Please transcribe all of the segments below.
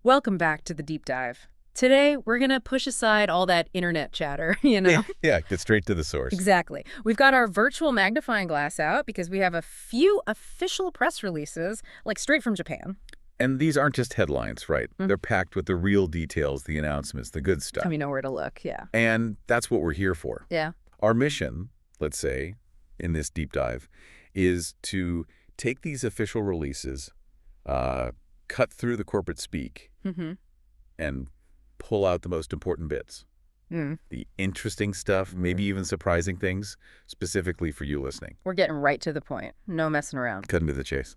Welcome back to the deep dive. Today, we're going to push aside all that internet chatter, Yeah, get straight to the source. Exactly. We've got our virtual magnifying glass out because we have a few official press releases, like straight from Japan. And these aren't just headlines, right? They're packed with the real details, the announcements, the good stuff. We know where to look, yeah. And that's what we're here for. Yeah. Our mission, let's say, in this deep dive, is to take these official releases, cut through the corporate speak, and pull out the most important bits. The interesting stuff, maybe even surprising things, specifically for you listening. We're getting right to the point. No messing around. Cutting to the chase.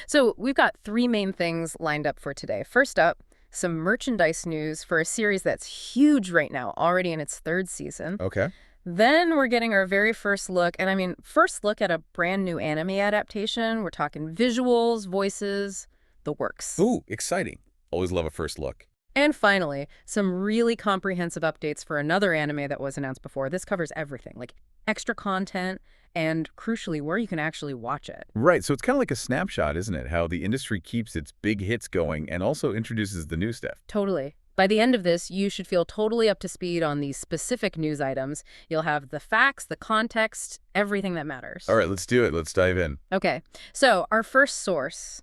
So we've got three main things lined up for today. First up, some merchandise news for a series that's huge right now, already in its third season. Okay. Then we're getting our very first look, and I mean, first look at a brand new anime adaptation. We're talking visuals, voices, the works. Ooh, exciting. Always love a first look. And finally, some really comprehensive updates for another anime that was announced before. This covers everything, like extra content and, crucially, where you can actually watch it. Right, so it's kind of like a snapshot, isn't it? How the industry keeps its big hits going and also introduces the new stuff. Totally. By the end of this, you should feel totally up to speed on these specific news items. You'll have the facts, the context, everything that matters. All right, let's do it. Let's dive in. Okay, so our first source,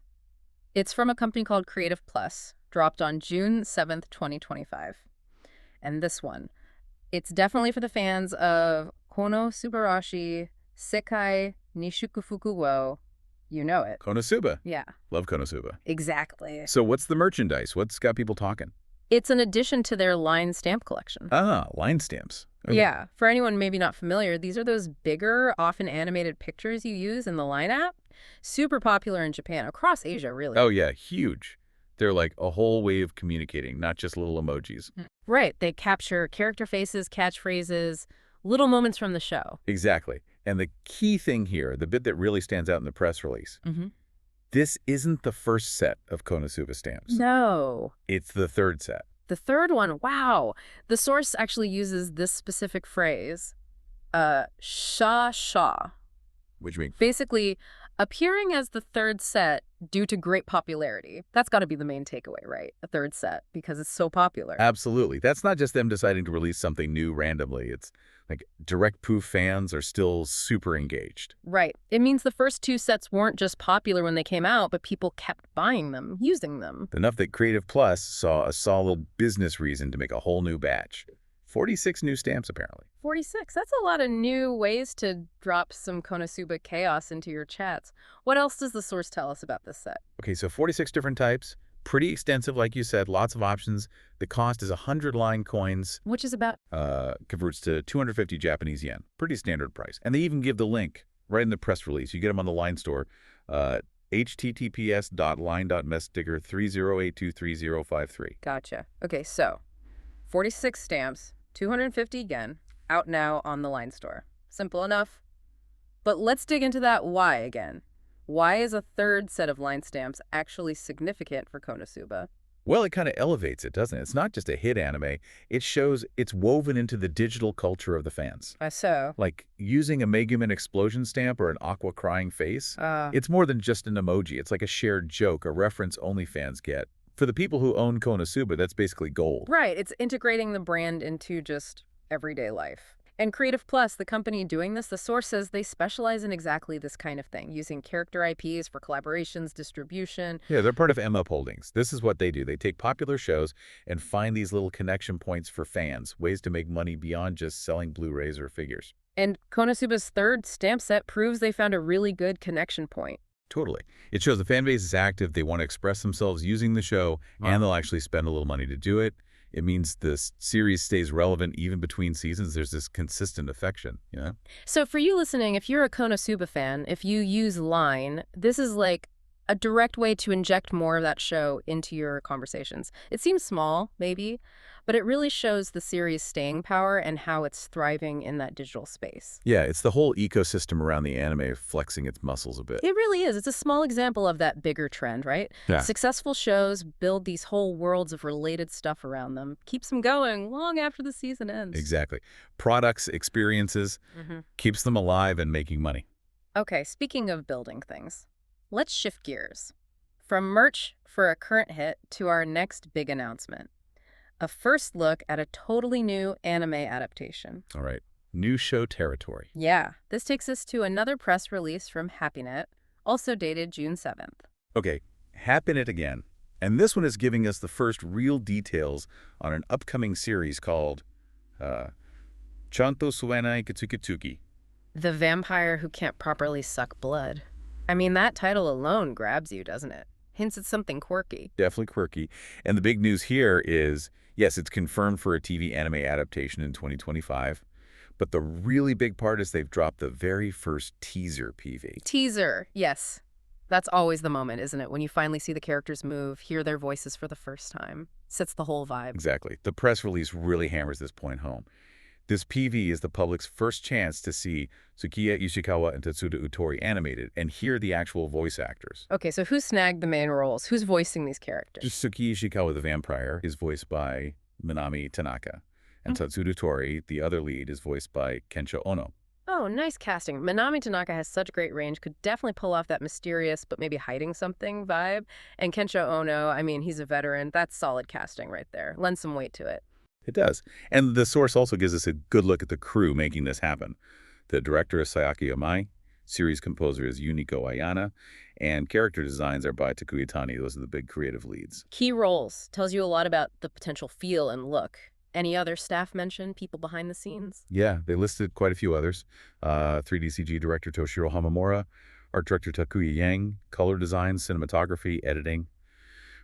it's from a company called Creative Plus. Dropped on June 7th, 2025. And this one, it's definitely for the fans of KonoSuba Sekai Nishukufuku wo. You know it. KonoSuba. Yeah. Love KonoSuba. Exactly. So what's the merchandise? What's got people talking? It's an addition to their line stamp collection. Ah, line stamps. Okay. Yeah. For anyone maybe not familiar, these are those bigger, often animated pictures you use in the Line app. Super popular in Japan, across Asia, really. Oh, yeah, huge. They're like a whole way of communicating, not just little emojis. Right. They capture character faces, catchphrases, little moments from the show. Exactly. And the key thing here, the bit that really stands out in the press release, this isn't the first set of KonoSuba stamps. No. It's the third set. The third one, wow. The source actually uses this specific phrase, sha. Which means? Basically, appearing as the third set due to great popularity. That's got to be the main takeaway, right? A third set, because it's so popular. Absolutely. That's not just them deciding to release something new randomly. It's like direct proof fans are still super engaged. Right. It means the first two sets weren't just popular when they came out, but people kept buying them, using them. Enough that Creative Plus saw a solid business reason to make a whole new batch. 46 new stamps, apparently. 46. That's a lot of new ways to drop some KonoSuba chaos into your chats. What else does the source tell us about this set? Okay, so 46 different types. Pretty extensive, like you said, lots of options. The cost is 100 line coins. Which is about? Converts to 250 Japanese yen. Pretty standard price. And they even give the link right in the press release. You get them on the Line store. https://line.mess sticker 30823053. Gotcha. Okay, so 46 stamps, 250 yen, out now on the Line store. Simple enough. But let's dig into that why again. Why is a third set of Line stamps actually significant for KonoSuba? Well, it kind of elevates it, doesn't it? It's not just a hit anime. It shows it's woven into the digital culture of the fans. So? Like using a Megumin explosion stamp or an Aqua crying face. It's more than just an emoji. It's like a shared joke, a reference only fans get. For the people who own KonoSuba, that's basically gold. Right. It's integrating the brand into just everyday life. And Creative Plus, the company doing this, the source says they specialize in exactly this kind of thing, using character IPs for collaborations, distribution. Yeah, they're part of ABEMA Holdings. This is what they do. They take popular shows and find these little connection points for fans, ways to make money beyond just selling Blu-rays or figures. And KonoSuba's third stamp set proves they found a really good connection point. Totally. It shows the fan base is active, they want to express themselves using the show, and they'll actually spend a little money to do it. It means the series stays relevant even between seasons. There's this consistent affection, you know? So for you listening, if you're a KonoSuba fan, if you use Line, this is like a direct way to inject more of that show into your conversations. It seems small, maybe, but it really shows the series' staying power and how it's thriving in that digital space. Yeah, it's the whole ecosystem around the anime flexing its muscles a bit. It really is. It's a small example of that bigger trend, right? Yeah. Successful shows build these whole worlds of related stuff around them, keeps them going long after the season ends. Exactly. Products, experiences, keeps them alive and making money. Okay, speaking of building things, let's shift gears. From merch for a current hit to our next big announcement. A first look at a totally new anime adaptation. All right. New show territory. Yeah, this takes us to another press release from HappyNet, also dated June 7th. Okay, happen it again. And this one is giving us the first real details on an upcoming series called Chanto Suenai Kyuuketsuki. The vampire who can't properly suck blood. I mean, that title alone grabs you, doesn't it? Hints at something quirky. Definitely quirky. And the big news here is, yes, it's confirmed for a TV anime adaptation in 2025. But the really big part is they've dropped the very first teaser PV. Teaser, yes. That's always the moment, isn't it? When you finally see the characters move, hear their voices for the first time. Sets the whole vibe. Exactly. The press release really hammers this point home. This PV is the public's first chance to see Tsukina Ishikawa and Tatsuta Otori animated and hear the actual voice actors. Okay, so who snagged the main roles? Who's voicing these characters? Tsukina Ishikawa, the vampire, is voiced by Minami Tanaka. And Tatsuta Otori, the other lead, is voiced by Kensho Ono. Oh, nice casting. Minami Tanaka has such great range, could definitely pull off that mysterious but maybe hiding something vibe. And Kensho Ono, I mean, he's a veteran. That's solid casting right there. Lends some weight to it. It does. And the source also gives us a good look at the crew making this happen. The director is Sayaka Yamai, series composer is Yuniko Ayana, and character designs are by Takuya Tani. Those are the big creative leads. Key roles. Tells you a lot about the potential feel and look. Any other staff mention, people behind the scenes? Yeah, they listed quite a few others. 3D CG director Toshiro Hamamura, art director Takuya Yang, color design, cinematography, editing.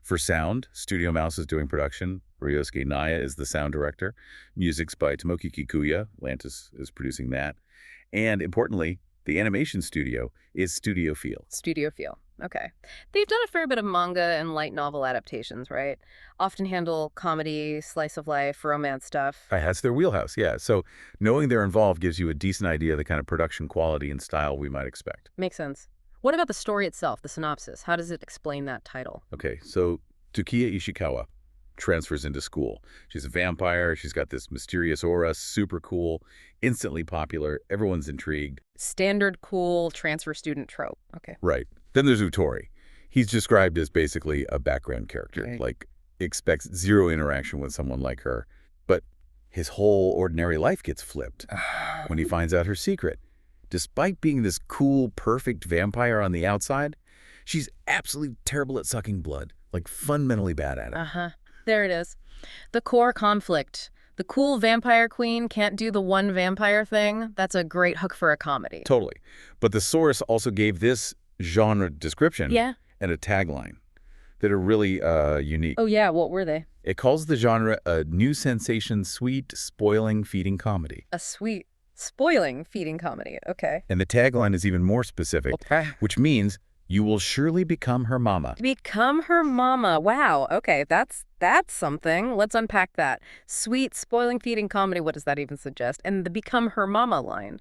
For sound, Studio Mouse is doing production. Ryosuke Naya is the sound director. Music's by Tomoki Kikuya. Lantis is producing that. And importantly, the animation studio is Studio Feel. Studio Feel. Okay. They've done a fair bit of manga and light novel adaptations, right? Often handle comedy, slice of life, romance stuff. That's their wheelhouse, yeah. So knowing they're involved gives you a decent idea of the kind of production quality and style we might expect. Makes sense. What about the story itself, the synopsis? How does it explain that title? Okay, so Tsukina Ishikawa transfers into school. She's a vampire. She's got this mysterious aura, super cool, instantly popular. Everyone's intrigued. Standard cool transfer student trope. Okay. Right. Then there's Otori. He's described as basically a background character, Right. like expects zero interaction with someone like her. But his whole ordinary life gets flipped when he finds out her secret. Despite being this cool, perfect vampire on the outside, she's absolutely terrible at sucking blood, like fundamentally bad at it. Uh-huh. There it is. The core conflict. The cool vampire queen can't do the one vampire thing. That's a great hook for a comedy. Totally. But the source also gave this genre description Yeah. and a tagline that are really unique. Oh, yeah. What were they? It calls the genre a new sensation, sweet, spoiling, feeding comedy. A sweet, spoiling feeding comedy. Okay. And the tagline is even more specific, Okay. which means you will surely become her mama. Become her mama. Wow. Okay, that's something. Let's unpack that. Sweet, spoiling, feeding comedy. What does that even suggest? And the become her mama line.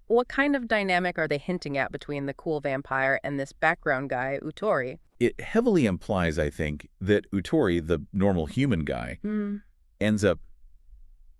What kind of dynamic are they hinting at between the cool vampire and this background guy, Otori? It heavily implies, I think, that Otori, the normal human guy, ends up,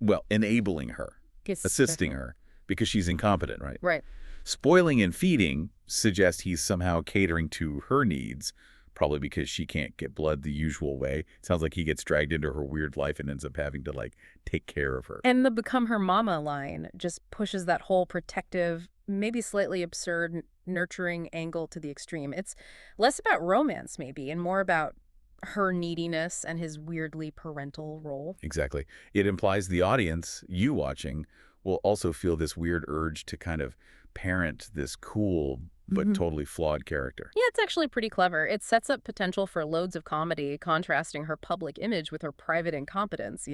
well, enabling her, assisting her, because she's incompetent, right? Right. Spoiling and feeding suggest he's somehow catering to her needs, probably because she can't get blood the usual way. It sounds like he gets dragged into her weird life and ends up having to, like, take care of her. And the become her mama line just pushes that whole protective, maybe slightly absurd, nurturing angle to the extreme. It's less about romance, maybe, and more about her neediness and his weirdly parental role. Exactly. It implies the audience, you watching, will also feel this weird urge to kind of parent this cool but totally flawed character. Yeah, it's actually pretty clever. It sets up potential for loads of comedy, contrasting her public image with her private incompetence,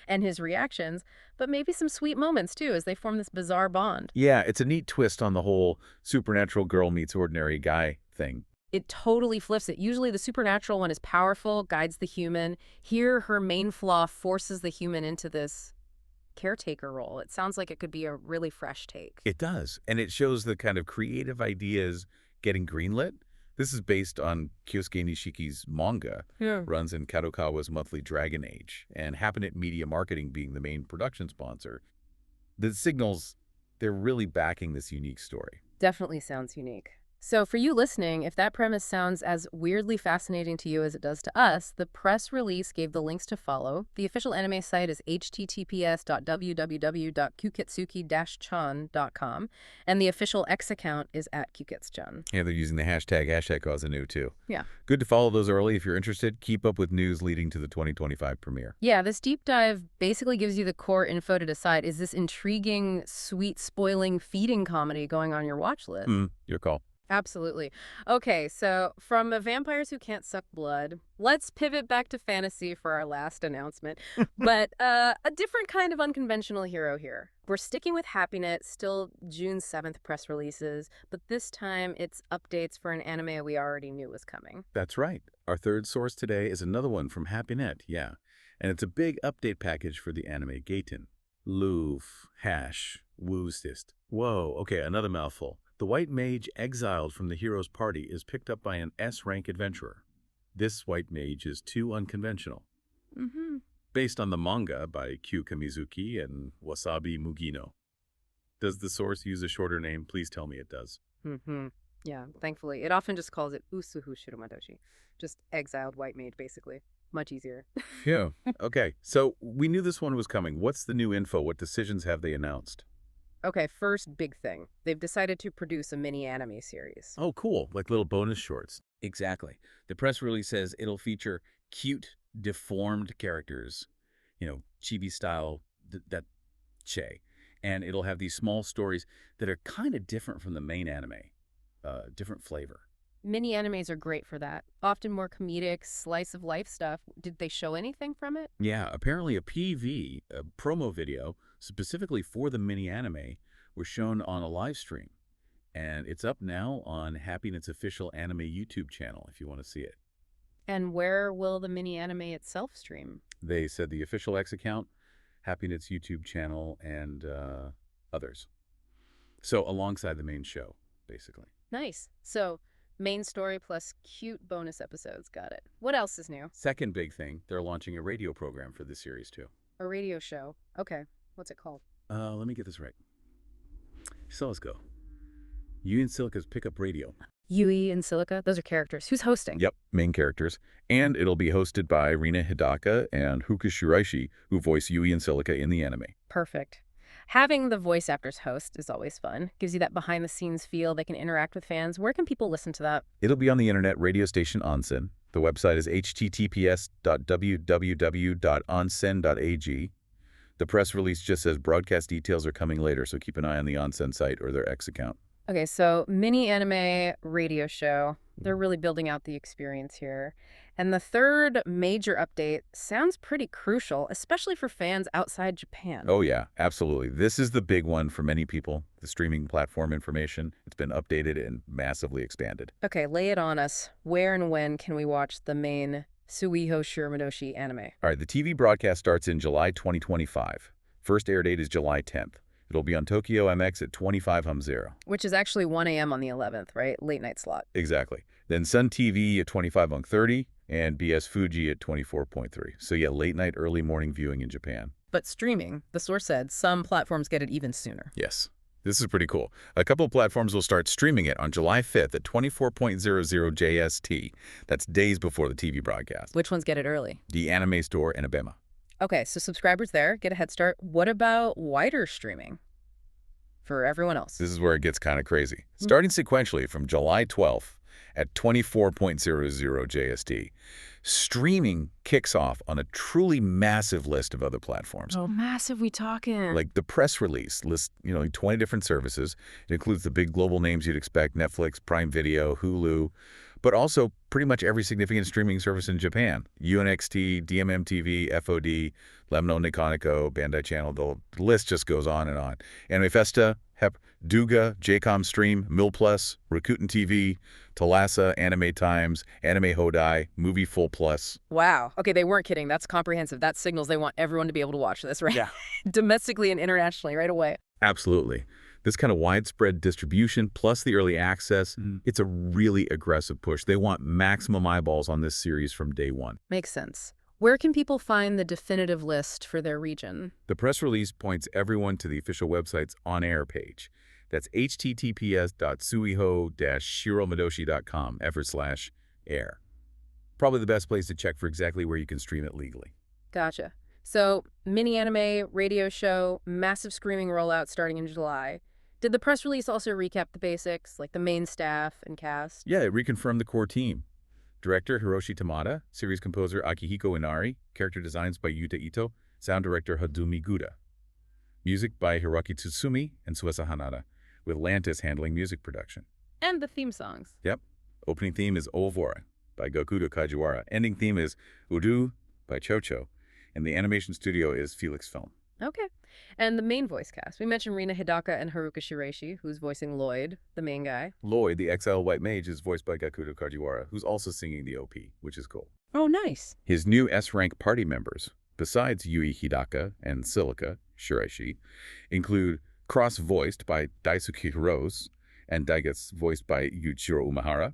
and his reactions, but maybe some sweet moments, too, as they form this bizarre bond. Yeah, it's a neat twist on the whole supernatural girl meets ordinary guy thing. It totally flips it. Usually the supernatural one is powerful, guides the human. Here, her main flaw forces the human into this caretaker role. It sounds like it could be a really fresh take. It does, and it shows the kind of creative ideas getting greenlit. This is based on Kyosuke Nishiki's manga, runs in Kadokawa's monthly Dragon Age, and HappyNet Media Marketing being the main production sponsor. The signals, they're really backing this unique story. Definitely sounds unique. So for you listening, if that premise sounds as weirdly fascinating to you as it does to us, the press release gave the links to follow. The official anime site is https://www.Kyuketsuki-chan.com, and the official X account is @Kyuketsu-chan. Yeah, they're using the hashtag #KausaNew too. Yeah. Good to follow those early if you're interested. Keep up with news leading to the 2025 premiere. Yeah, this deep dive basically gives you the core info to decide, is this intriguing, sweet, spoiling, feeding comedy going on your watch list? Your call. Absolutely. Okay, so from vampires who can't suck blood, let's pivot back to fantasy for our last announcement. But a different kind of unconventional hero here. We're sticking with HappyNet, still June 7th press releases, but this time it's updates for an anime we already knew was coming. That's right. Our third source today is another one from HappyNet, yeah. And it's a big update package for the anime Gaten. Loof, hash, woostist. Whoa, okay, another mouthful. The White Mage Exiled from the hero's party is picked up by an S-rank adventurer. This White Mage is too unconventional. Based on the manga by Kyu Kamizuki and Wasabi Mugino. Does the source use a shorter name? Please tell me it does. Yeah, thankfully. It often just calls it Usuhu Shiromadoshi. Just exiled white mage, basically. Much easier. Yeah. Okay, so we knew this one was coming. What's the new info? What decisions have they announced? Okay, first big thing. They've decided to produce a mini anime series. Oh, cool. Like little bonus shorts. Exactly. The press release says it'll feature cute, deformed characters, chibi style, that che. And it'll have these small stories that are kind of different from the main anime, different flavor. Mini animes are great for that. Often more comedic, slice-of-life stuff. Did they show anything from it? Yeah, apparently a PV, a promo video, specifically for the mini anime, was shown on a live stream. And it's up now on HappyNet's official anime YouTube channel if you want to see it. And where will the mini anime itself stream? They said the official X account, HappyNet's YouTube channel, and others. So alongside the main show, basically. Nice. So main story plus cute bonus episodes. Got it. What else is new? Second big thing, they're launching a radio program for this series too. A radio show. Okay. What's it called? Let me get this right. So let's go. Yui and Silica's Pickup Radio. Yui and Shilica? Those are characters. Who's hosting? Yep, main characters. And it'll be hosted by Rina Hidaka and Haruka Shiraishi, who voice Yui and Silica in the anime. Perfect. Having the voice actors host is always fun. Gives you that behind-the-scenes feel. They can interact with fans. Where can people listen to that? It'll be on the internet radio station Onsen. The website is https://www.onsen.ag. The press release just says broadcast details are coming later, so keep an eye on the Onsen site or their X account. Okay, so mini anime radio show. They're really building out the experience here. And the third major update sounds pretty crucial, especially for fans outside Japan. Oh yeah, absolutely. This is the big one for many people. The streaming platform information. It's been updated and massively expanded. Okay, lay it on us. Where and when can we watch the main Tsuiho Shiramadoshi anime? All right, the TV broadcast starts in July 2025. First air date is July 10th. It'll be on Tokyo MX at 25:00. Which is actually 1 a.m. on the 11th, right? Late night slot. Exactly. Then Sun TV at 25:30 and BS Fuji at 24.3. So yeah, late night, early morning viewing in Japan. But streaming, the source said, some platforms get it even sooner. Yes. This is pretty cool. A couple of platforms will start streaming it on July 5th at 24.00 JST. That's days before the TV broadcast. Which ones get it early? The Anime Store and ABEMA. Okay, so subscribers there get a head start. What about wider streaming for everyone else? This is where it gets kind of crazy. Starting sequentially from July 12th at 24.00 JST, streaming kicks off on a truly massive list of other platforms. Oh, massive we talking. Like the press release lists, 20 different services. It includes the big global names you'd expect, Netflix, Prime Video, Hulu, but also pretty much every significant streaming service in Japan. UNXT, DMM-TV, FOD, Lemno Nikoniko, Bandai Channel, the list just goes on and on. Anime Festa, HEP, Duga, JCOM Stream, MilPlus, Rakuten TV, Talasa, Anime Times, Anime Hodai, Movie Full Plus. Wow. Okay, they weren't kidding. That's comprehensive. That signals they want everyone to be able to watch this, right? Yeah. Domestically and internationally right away. Absolutely. This kind of widespread distribution plus the early access, it's a really aggressive push. They want maximum eyeballs on this series from day one. Makes sense. Where can people find the definitive list for their region? The press release points everyone to the official website's on-air page. That's https://shiromadoshi.com/air. Probably the best place to check for exactly where you can stream it legally. Gotcha. So, mini-anime, radio show, massive screaming rollout starting in July. Did the press release also recap the basics, like the main staff and cast? Yeah, it reconfirmed the core team. Director Hiroshi Tamada, series composer Akihiko Inari, character designs by Yuta Ito, sound director Hadumi Guda. Music by Hiroki Tsutsumi and Suesa Hanada, with Lantis handling music production. And the theme songs. Yep. Opening theme is Ovora by Gokudo Kajiwara. Ending theme is Udu by Chocho. And the animation studio is Felix Film. Okay. And the main voice cast. We mentioned Rina Hidaka and Haruka Shiraishi, who's voicing Lloyd, the main guy. Lloyd, the exiled white mage, is voiced by Gokudo Kajiwara, who's also singing the OP, which is cool. Oh, nice. His new S-rank party members, besides Yui Hidaka and Shilica Shiraishi, include Cross voiced by Daisuke Hirose and Daigetsu voiced by Yuichiro Umehara.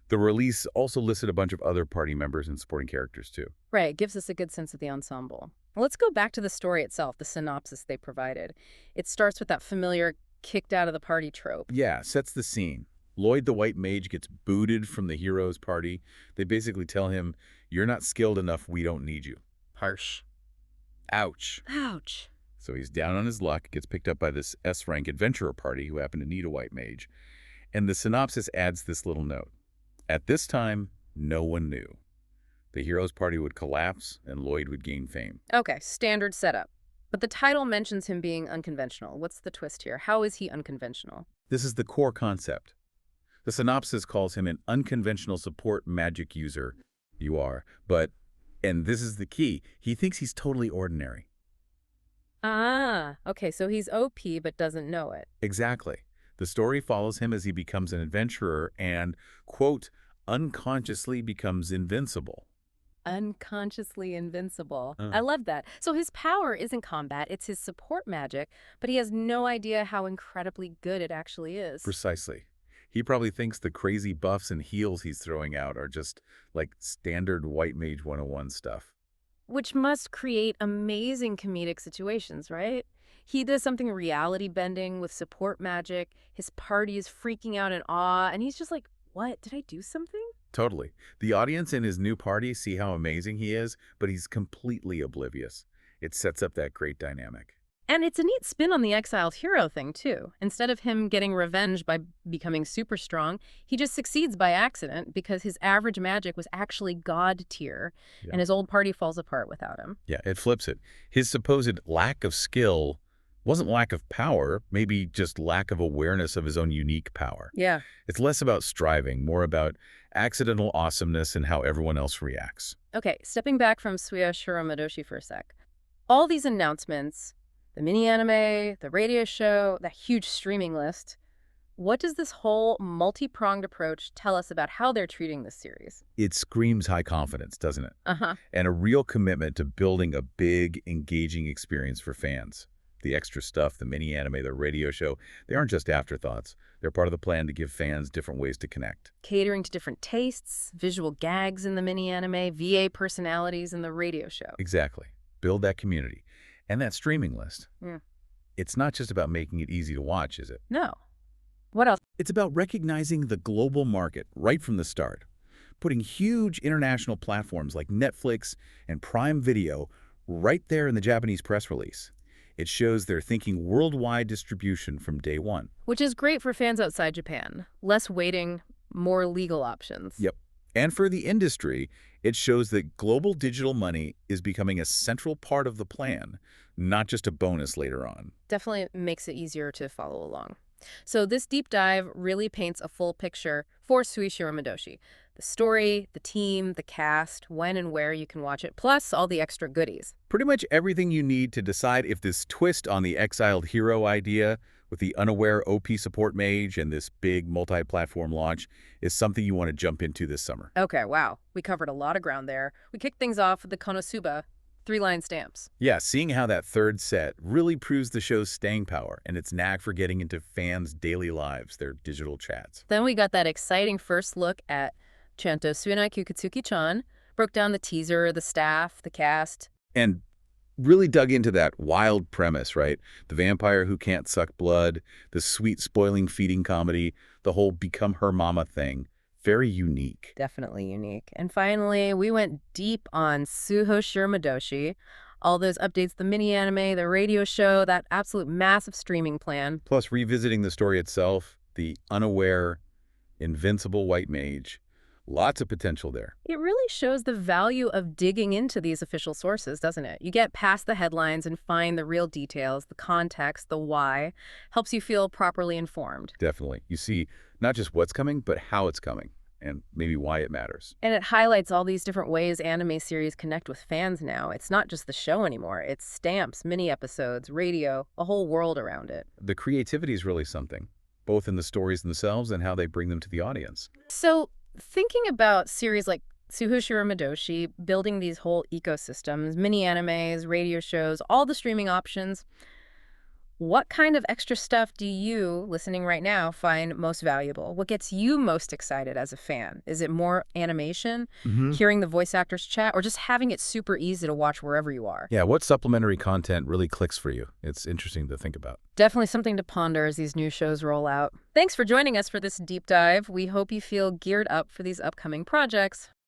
The release also listed a bunch of other party members and supporting characters, too. Right, gives us a good sense of the ensemble. Let's go back to the story itself, the synopsis they provided. It starts with that familiar kicked out of the party trope. Yeah, sets the scene. Lloyd the white mage gets booted from the hero's party. They basically tell him, "You're not skilled enough, we don't need you." Harsh. Ouch. Ouch. So he's down on his luck, gets picked up by this S-rank adventurer party who happen to need a white mage. And the synopsis adds this little note. At this time, no one knew. The hero's party would collapse and Lloyd would gain fame. Okay, standard setup. But the title mentions him being unconventional. What's the twist here? How is he unconventional? This is the core concept. The synopsis calls him an unconventional support magic user. You are. But, and this is the key, he thinks he's totally ordinary. Ah, okay, so he's OP but doesn't know it. Exactly. The story follows him as he becomes an adventurer and, quote, unconsciously becomes invincible. Unconsciously invincible. I love that. So his power isn't combat, it's his support magic, but he has no idea how incredibly good it actually is. Precisely. He probably thinks the crazy buffs and heals he's throwing out are just like standard White Mage 101 stuff. Which must create amazing comedic situations, right? He does something reality-bending with support magic, his party is freaking out in awe, and he's just like, what? Did I do something? Totally. The audience in his new party see how amazing he is, but he's completely oblivious. It sets up that great dynamic. And it's a neat spin on the exiled hero thing, too. Instead of him getting revenge by becoming super strong, he just succeeds by accident because his average magic was actually god tier, and his old party falls apart without him. Yeah, it flips it. His supposed lack of skill wasn't lack of power, maybe just lack of awareness of his own unique power. Yeah. It's less about striving, more about accidental awesomeness and how everyone else reacts. Okay, stepping back from Tsuiho Shiramadoshi for a sec. All these announcements, the mini-anime, the radio show, that huge streaming list, what does this whole multi-pronged approach tell us about how they're treating this series? It screams high confidence, doesn't it? Uh-huh. And a real commitment to building a big, engaging experience for fans. The extra stuff, the mini-anime, the radio show, they aren't just afterthoughts. They're part of the plan to give fans different ways to connect. Catering to different tastes, visual gags in the mini-anime, VA personalities in the radio show. Exactly. Build that community. And that streaming list. Yeah. It's not just about making it easy to watch, is it? No. What else? It's about recognizing the global market right from the start. Putting huge international platforms like Netflix and Prime Video right there in the Japanese press release. It shows they're thinking worldwide distribution from day one. Which is great for fans outside Japan. Less waiting, more legal options. Yep. And for the industry, it shows that global digital money is becoming a central part of the plan, not just a bonus later on. Definitely makes it easier to follow along. So this deep dive really paints a full picture for Tsuiho Shiramadoshi. The story, the team, the cast, when and where you can watch it, plus all the extra goodies. Pretty much everything you need to decide if this twist on the exiled hero idea with the unaware OP support mage and this big multi-platform launch is something you want to jump into this summer. Okay, wow. We covered a lot of ground there. We kicked things off with the KonoSuba 3-line stamps. Yeah, seeing how that third set really proves the show's staying power and its knack for getting into fans' daily lives, their digital chats. Then we got that exciting first look at Suenai Kyuuketsuki-chan, broke down the teaser, the staff, the cast. And really dug into that wild premise, right? The vampire who can't suck blood, the sweet, spoiling, feeding comedy, the whole become her mama thing. Very unique. Definitely unique. And finally, we went deep on Tsuiho Shiramadoshi. All those updates, the mini-anime, the radio show, that absolute massive streaming plan. Plus, revisiting the story itself, the unaware, invincible white mage. Lots of potential there. It really shows the value of digging into these official sources, doesn't it? You get past the headlines and find the real details, the context, the why. Helps you feel properly informed. Definitely. You see not just what's coming, but how it's coming, and maybe why it matters. And it highlights all these different ways anime series connect with fans now. It's not just the show anymore. It's stamps, mini-episodes, radio, a whole world around it. The creativity is really something, both in the stories themselves and how they bring them to the audience. So, thinking about series like Tsuiho Shiramadoshi, building these whole ecosystems, mini-animes, radio shows, all the streaming options, what kind of extra stuff do you, listening right now, find most valuable? What gets you most excited as a fan? Is it more animation, hearing the voice actors chat, or just having it super easy to watch wherever you are? Yeah, what supplementary content really clicks for you? It's interesting to think about. Definitely something to ponder as these new shows roll out. Thanks for joining us for this deep dive. We hope you feel geared up for these upcoming projects.